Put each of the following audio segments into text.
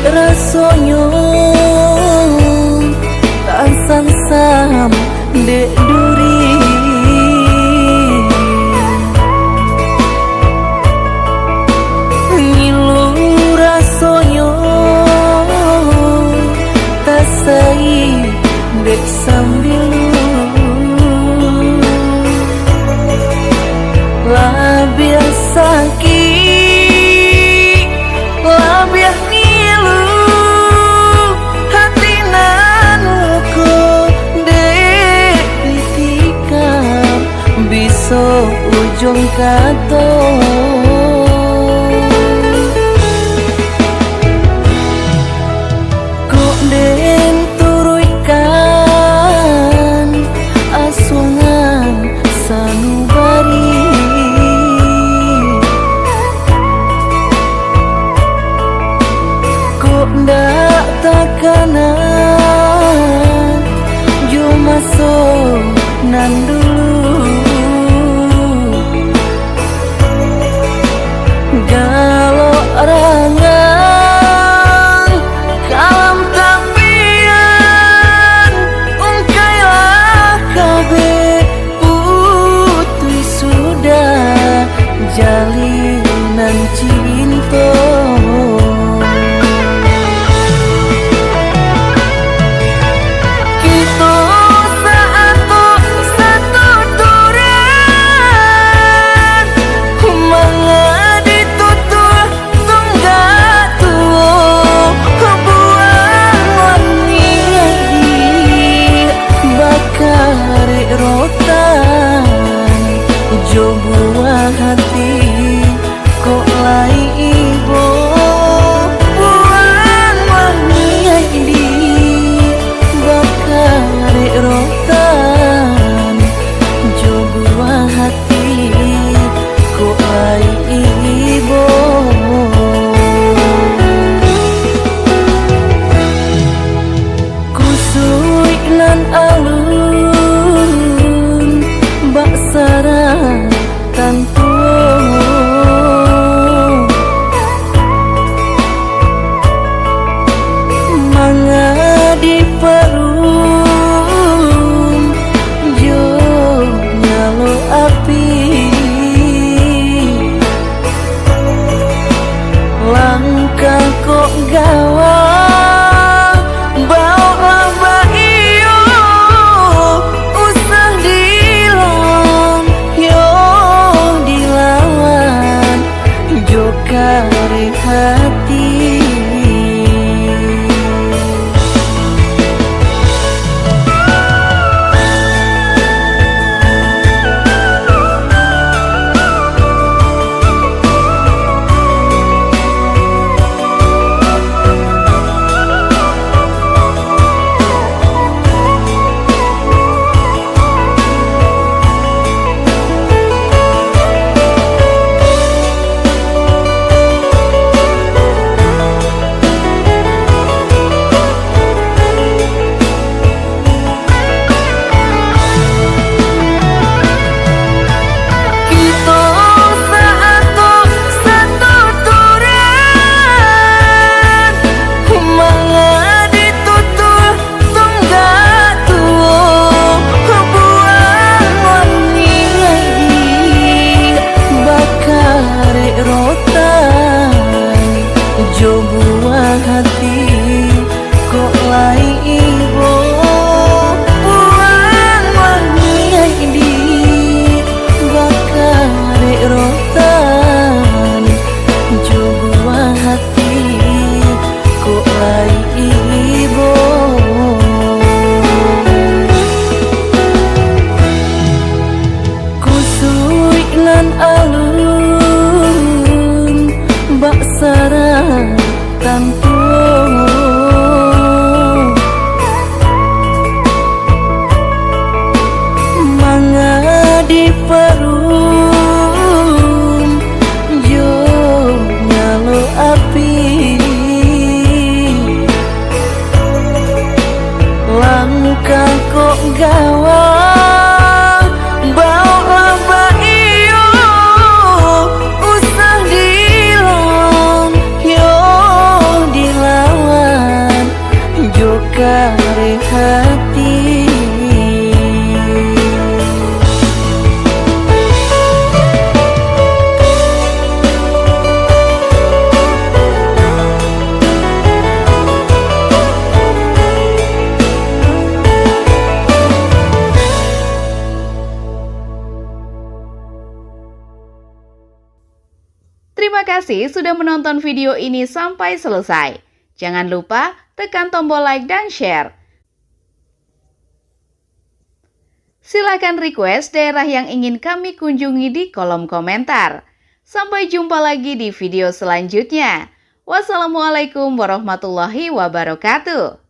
rasonyo tansang sam dek duri ngilu rasonyo tasai dek sambilu lah biasa ujung kato kok den turuikan asungan sanubari kok ndak takanan jumaso nandu rangang kalam tampian ungkailah kabe putri sudah jalinan cinta kita satu kasih sudah menonton video ini sampai selesai. Jangan lupa tekan tombol like dan share. Silakan request daerah yang ingin kami kunjungi di kolom komentar. Sampai jumpa lagi di video selanjutnya. Wassalamualaikum warahmatullahi wabarakatuh.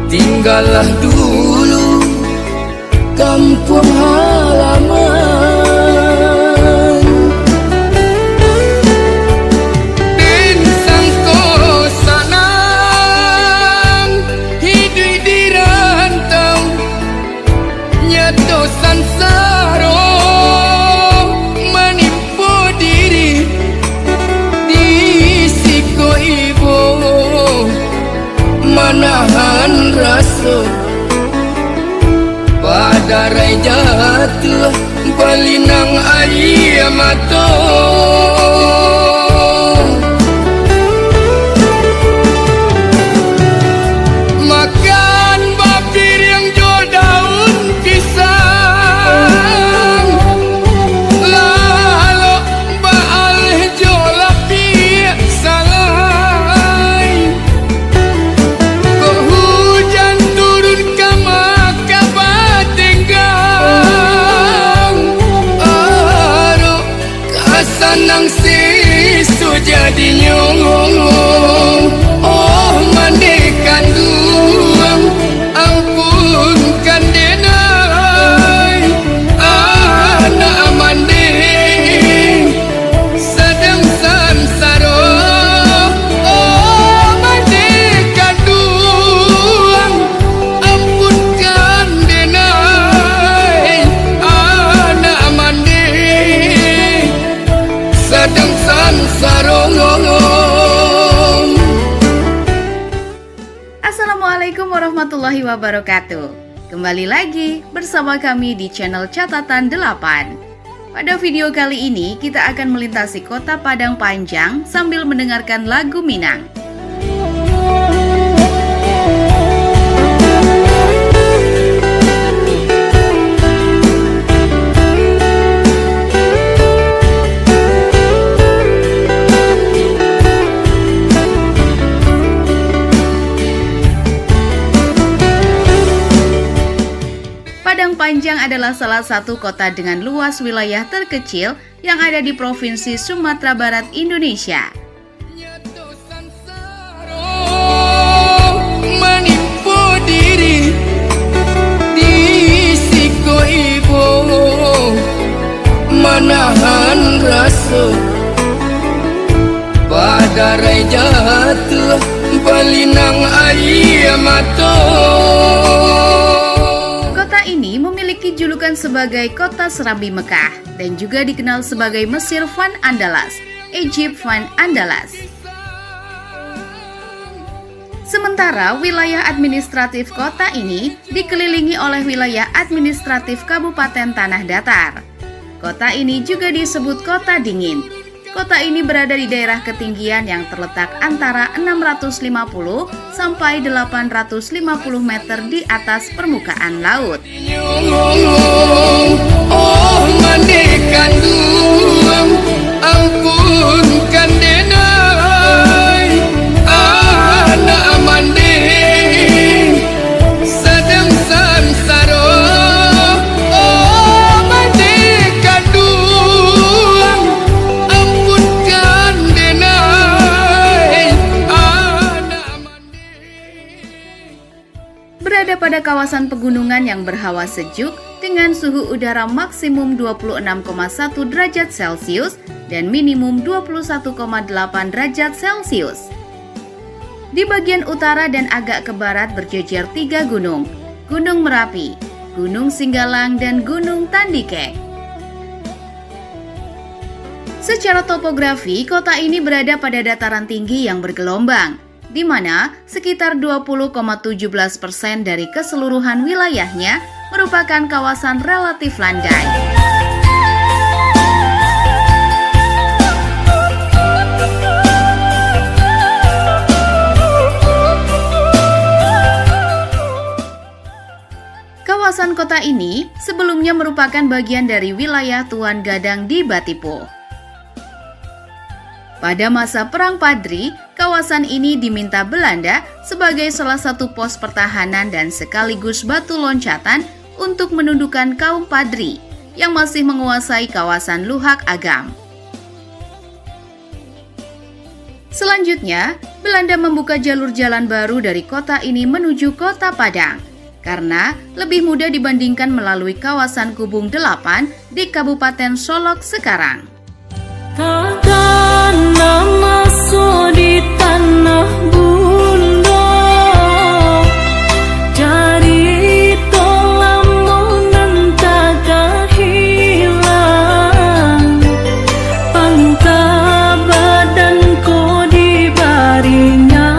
Tinggallah dulu kampung halaman, dan sangko sanang hidup di rantau nyato sansaro menipu diri di siko ibu manahan rasa pada rai jatuh balinang ayam mato makan bapir yang jual daun pisang lalu baal jual api salai hujan turun ke maka batenggang aro kasanang sisu jadi nyong oh mandekan duang ampunkan denai anak mande sedang sansaro oh mandekan duang ampunkan denai anak mande sedang sansaro. Assalamualaikum warahmatullahi wabarakatuh. Kembali lagi bersama kami di channel Catatan 8. Pada video kali ini kita akan melintasi kota Padang Panjang sambil mendengarkan lagu Minang. Padang Panjang adalah salah satu kota dengan luas wilayah terkecil yang ada di Provinsi Sumatera Barat, Indonesia. Menipu diri di siko ibu manahan rasa pada rai jatuh balinang ayam mato. Kota ini memiliki julukan sebagai Kota Serambi Mekah dan juga dikenal sebagai Mesir Van Andalas, Egypt Van Andalas. Sementara wilayah administratif kota ini dikelilingi oleh wilayah administratif Kabupaten Tanah Datar. Kota ini juga disebut Kota Dingin. Kota ini berada di daerah ketinggian yang terletak antara 650 sampai 850 meter di atas permukaan laut. Oh mandekan duang ampunkan denai anak mande sedang sansaro oh mandekan duang ampunkan denai kawasan pegunungan yang berhawa sejuk dengan suhu udara maksimum 26,1 derajat Celcius dan minimum 21,8 derajat Celcius. Di bagian utara dan agak ke barat berjejer 3 gunung, Gunung Merapi, Gunung Singgalang, dan Gunung Tandike. Secara topografi, kota ini berada pada dataran tinggi yang bergelombang, di mana sekitar 20,17% dari keseluruhan wilayahnya merupakan kawasan relatif landai. Kawasan kota ini sebelumnya merupakan bagian dari wilayah Tuan Gadang di Batipo. Pada masa Perang Padri, kawasan ini diminta Belanda sebagai salah satu pos pertahanan dan sekaligus batu loncatan untuk menundukkan kaum Padri yang masih menguasai kawasan Luhak Agam. Selanjutnya, Belanda membuka jalur jalan baru dari kota ini menuju kota Padang karena lebih mudah dibandingkan melalui kawasan Kubung 8 di Kabupaten Solok sekarang. Takkan masuk di tanah bunda, cari tolamu tak hilang, pangka badan ko di barinya,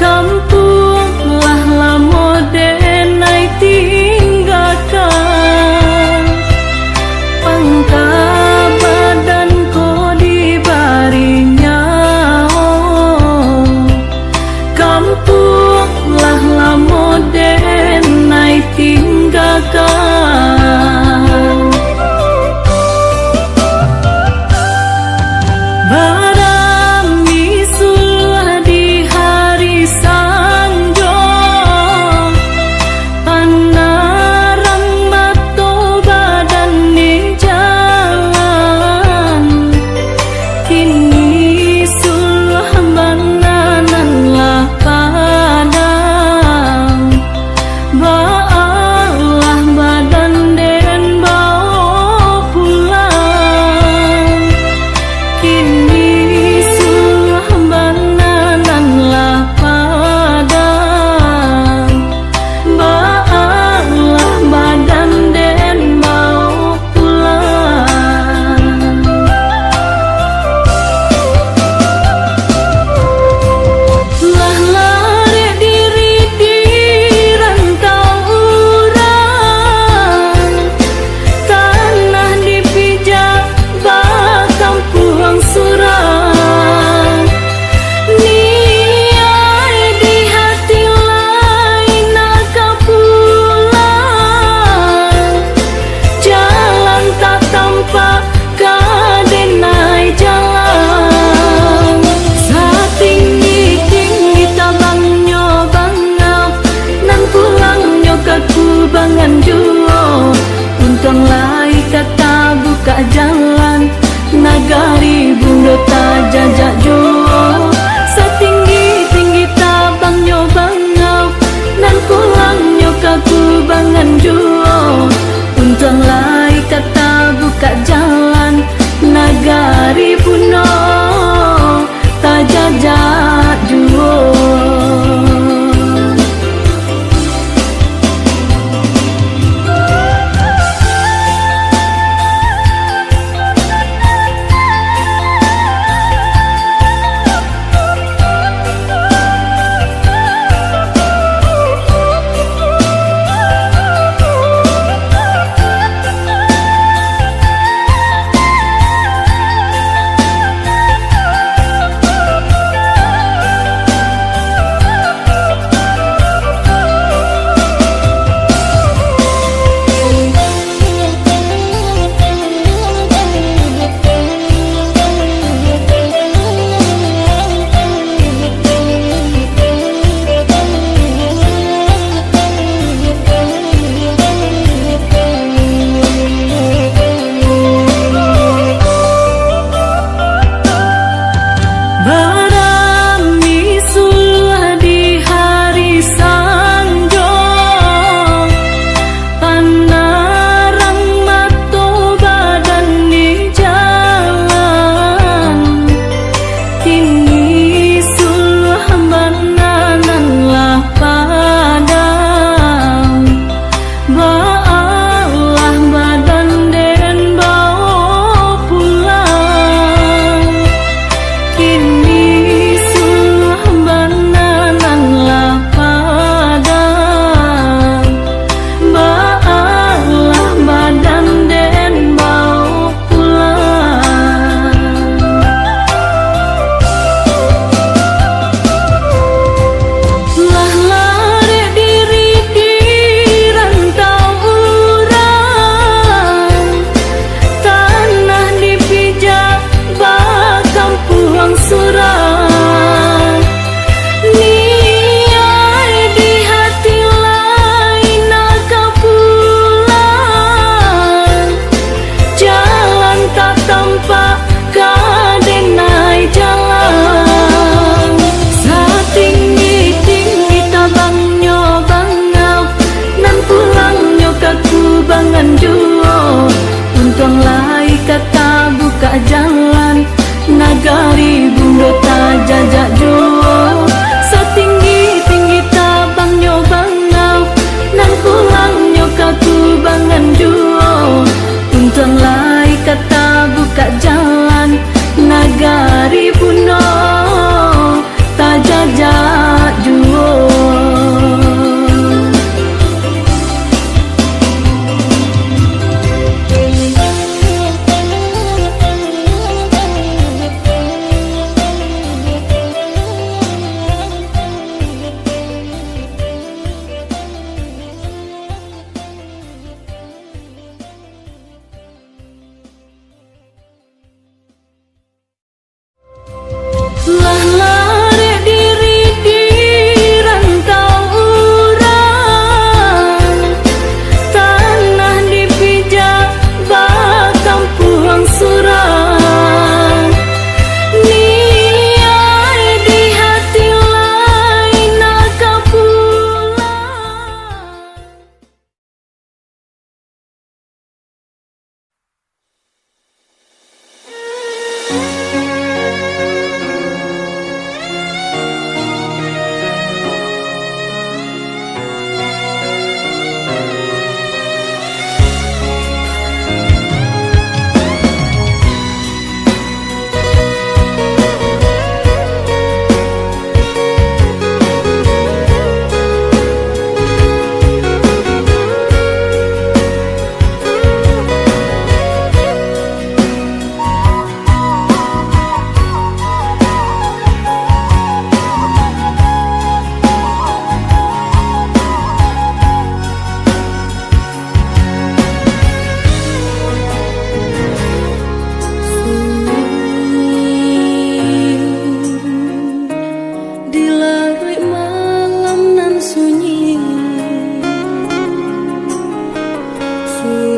kampung lah lamo denai tinggalkan. Pangka badan ko di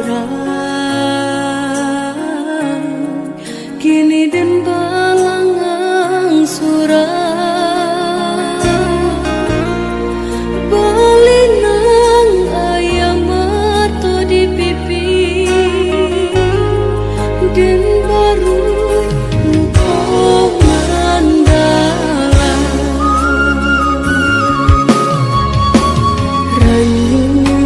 orang kini den balangang surah balinang ayam mato di pipi den baru engkau mandalan ranyu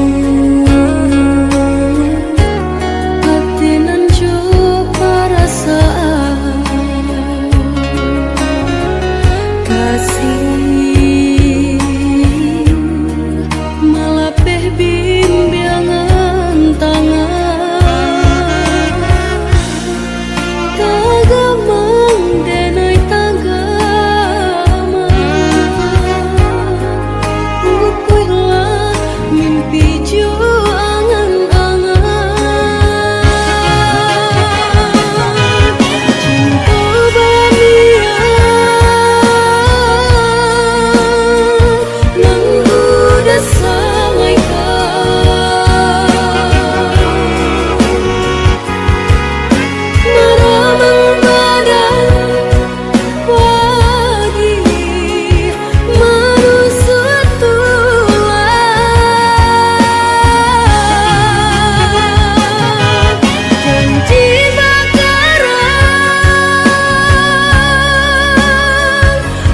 hati nan jo perasaan kasih malah peh bimbingan tangan tagamang denai tagamang upuilah mimpi jo angan-angan cinta banian nang udah samai maramang badan pagi manusut tulang janji bakaran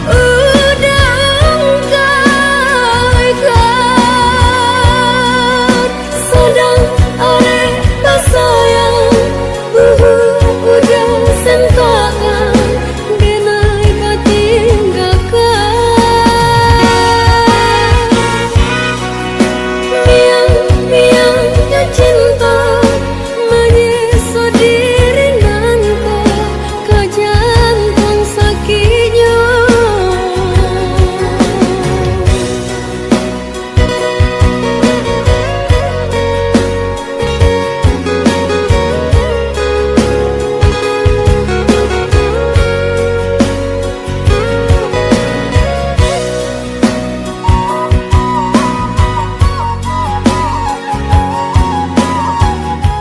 udah engkaikan sedang are tak sayang udah sentakan denai batinggalkan miang ya cinta menyeso diri nanko ke jantung sakitnya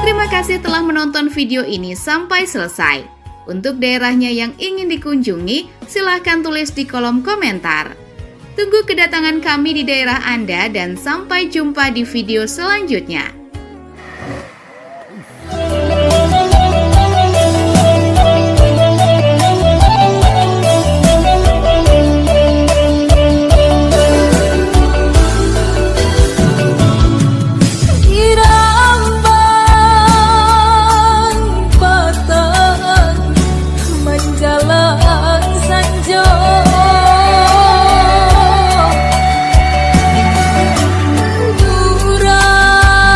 Terima kasih telah menonton video ini sampai selesai. Untuk daerahnya yang ingin dikunjungi, silahkan tulis di kolom komentar. Tunggu kedatangan kami di daerah Anda dan sampai jumpa di video selanjutnya. Irambang patan menjalan sanjo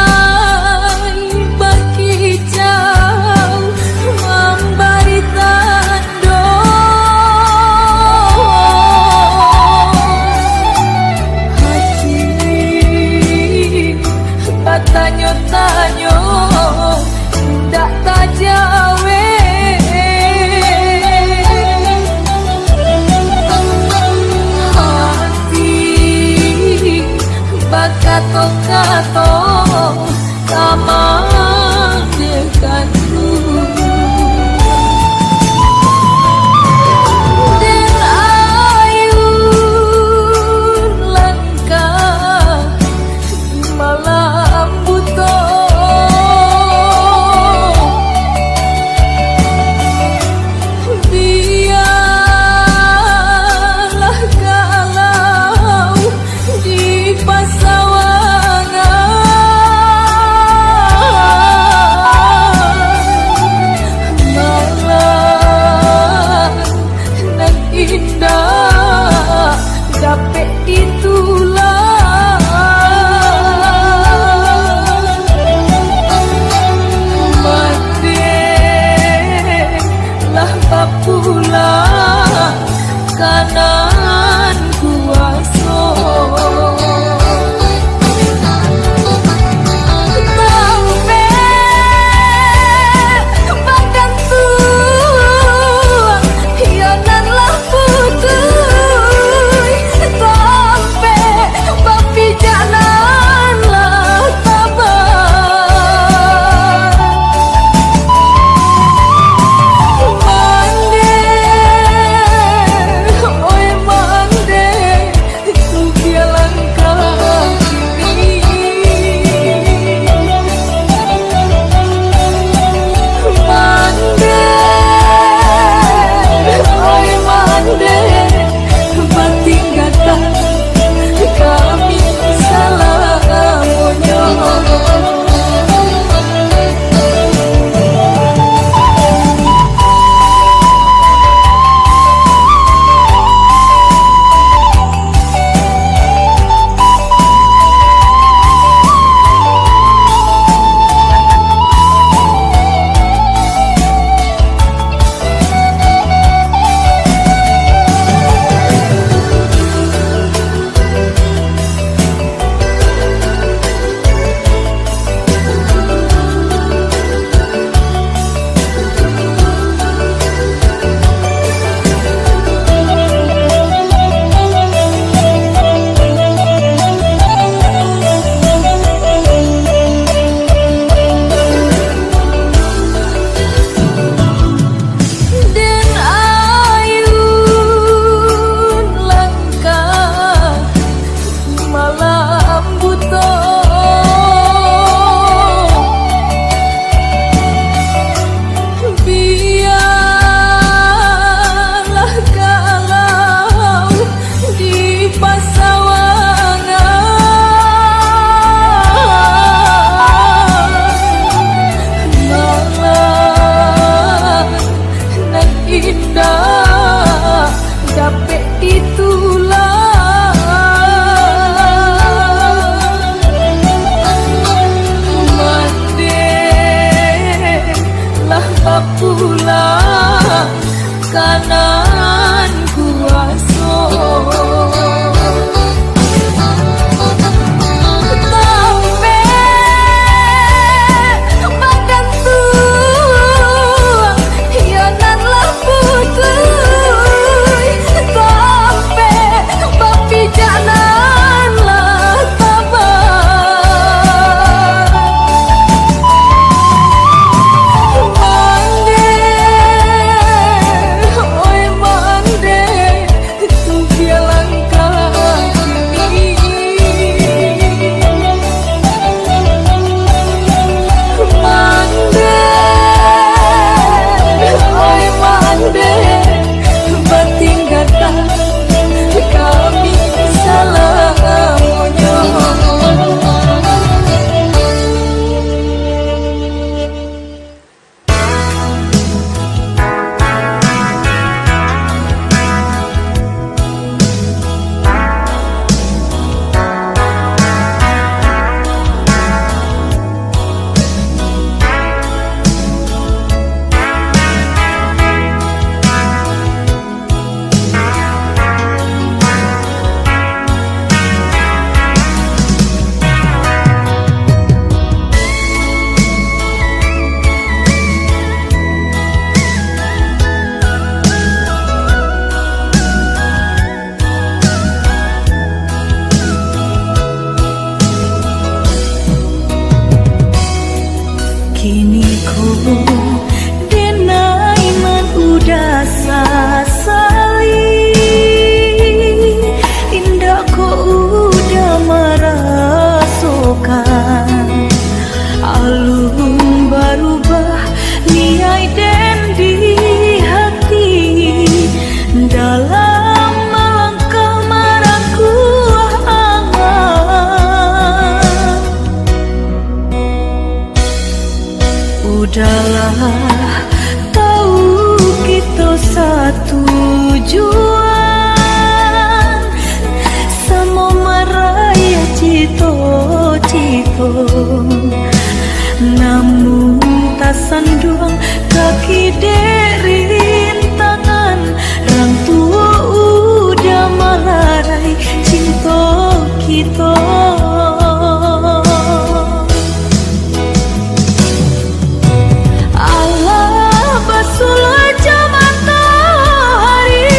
durai baki ko denai man udah sasali indah ko udah merasakan alun berubah niai dan di hati dalam melangkah marahku angan. Udahlah tahu kita satu tujuan sama meraya cito-cito namun tak sanduang kaki derin tangan rang tua udah malarai cinta kita. Allah basulah jam matahari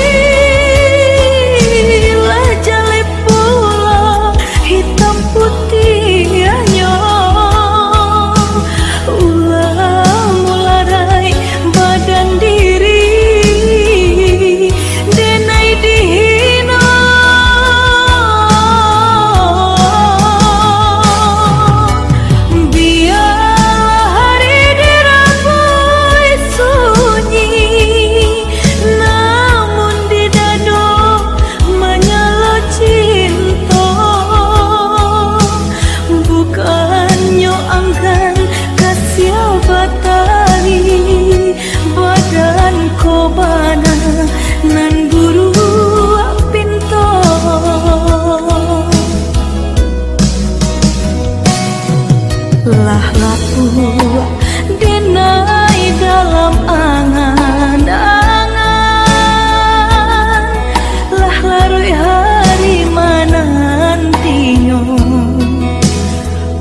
lah jalip pula hitam putihnya ulah mularai badan diri denai dihina biarlah hari dirambui sunyi namun di dado menyala cinta bukannya anggan kasih batali badan ko bana nan buru pinto lah lapu denai dalam angan-angan lah larui hari menantinya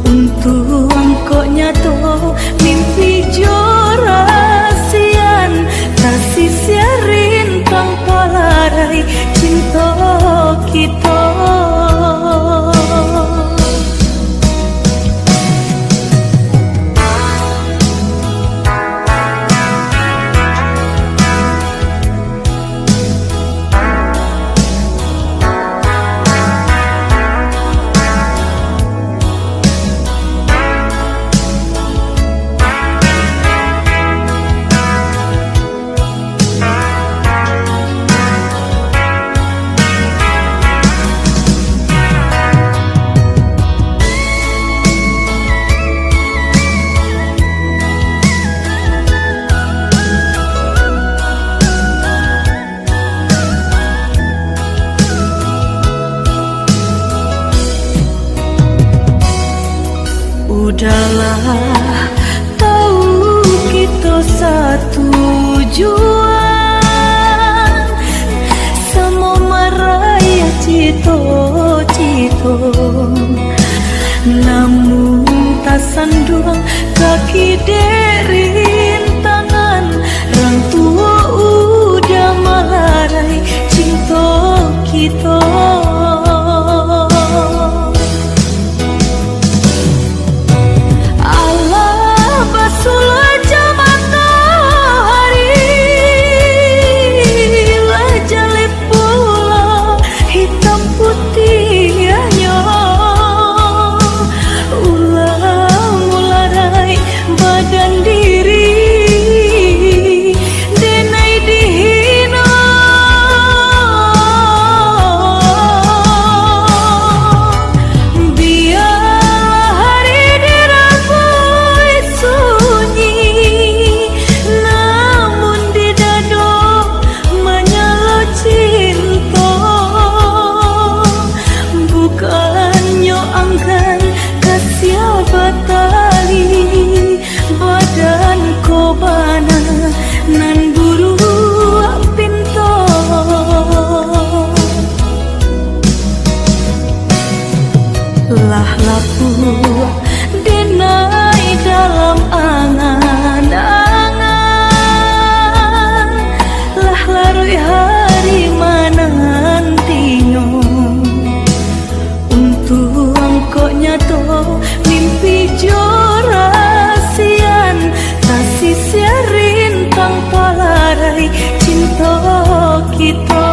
untuk engkau nyato mimpi jorasian kasih siarin tanpa larai cinta kita. Udahlah tahu kita satu tujuan sama meraya cito-cito namun tak sanduang kaki derin tangan rang tua udah malarai cinta kita. Basulah jam matahari lah jalip pula hitam putihnya ulah mularai badan diri denai dihina mulai cinta kita.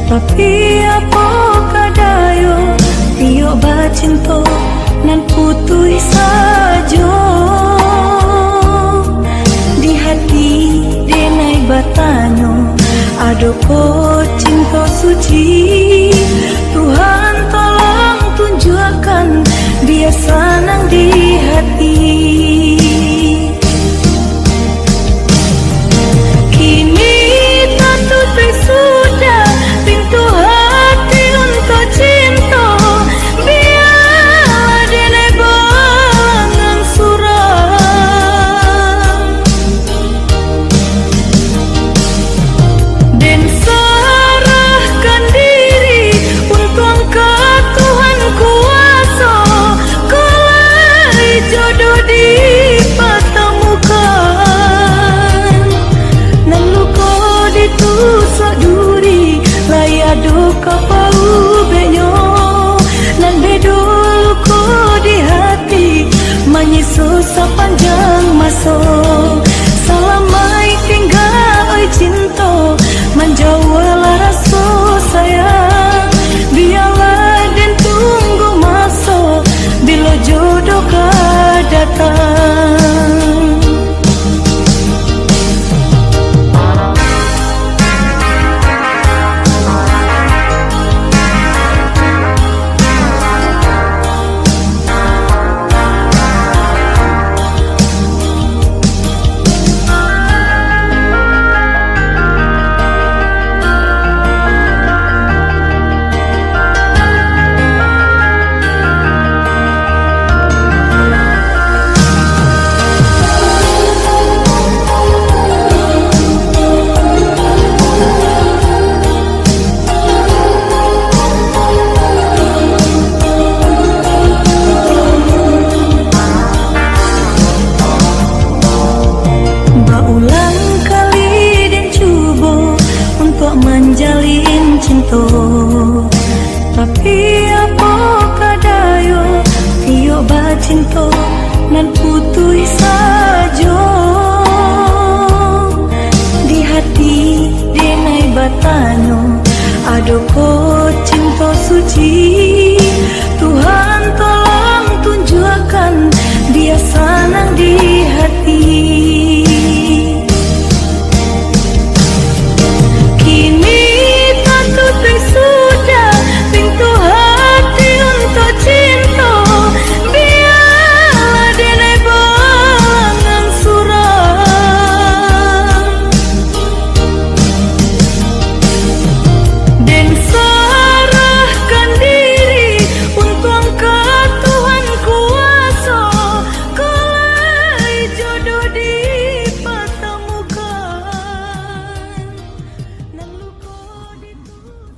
Tapi apa kadayo Tio bacinto nan putui sajo Di hati denai batanyo Adoko cinta suci Tuhan tolong tunjukkan Dia senang di hati Kini tak tutup sudah pintu hati untuk cinta Biarlah denai bangang suram Dan serahkan diri untuk angkat Tuhan kuasa Kalau jodoh dipertemukan Nan luka ditusuk duri Layak duka pau benyo Nan bedo luka di hati Menyisus sepanjang masa Selamai tinggal oi cinta Menjauhlah rasa sayang Biarlah dan tunggu masa Bila jodoh kau datang cinta nan putih sajo di hati denai batanyo ado ko cinta suci. Tuhan tolong tunjukkan dia senang di hati. Kini tertutup sudah pintu hati untuk cinta. Biarlah denai balangan suram dan serahkan diri untuk angkat Tuhan kuasa. Kelai jodoh dipertemukan nan luka ditusuk.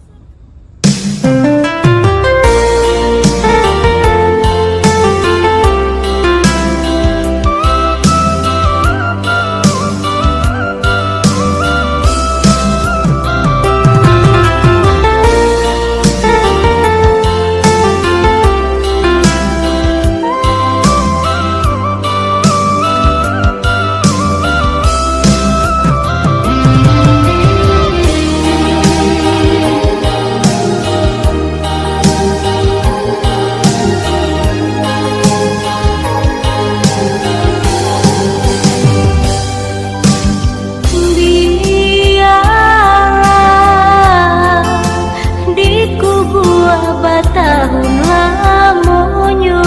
Tahun lamonyo,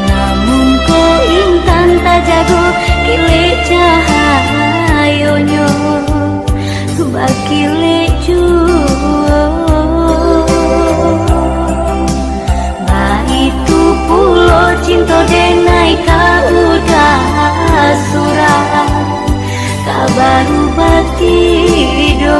namun ko intan tak jago kile cahayonyo bakile juo. Nah itu pulo cinta denai ka udah surat kabaru batido.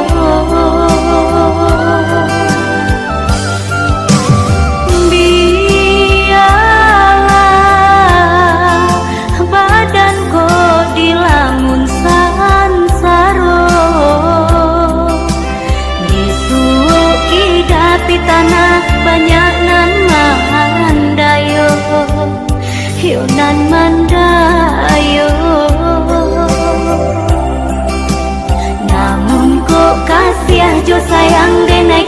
Tanah banyak nan mandayo, yo nan mandayo. Namun kok kasih jo sayang denai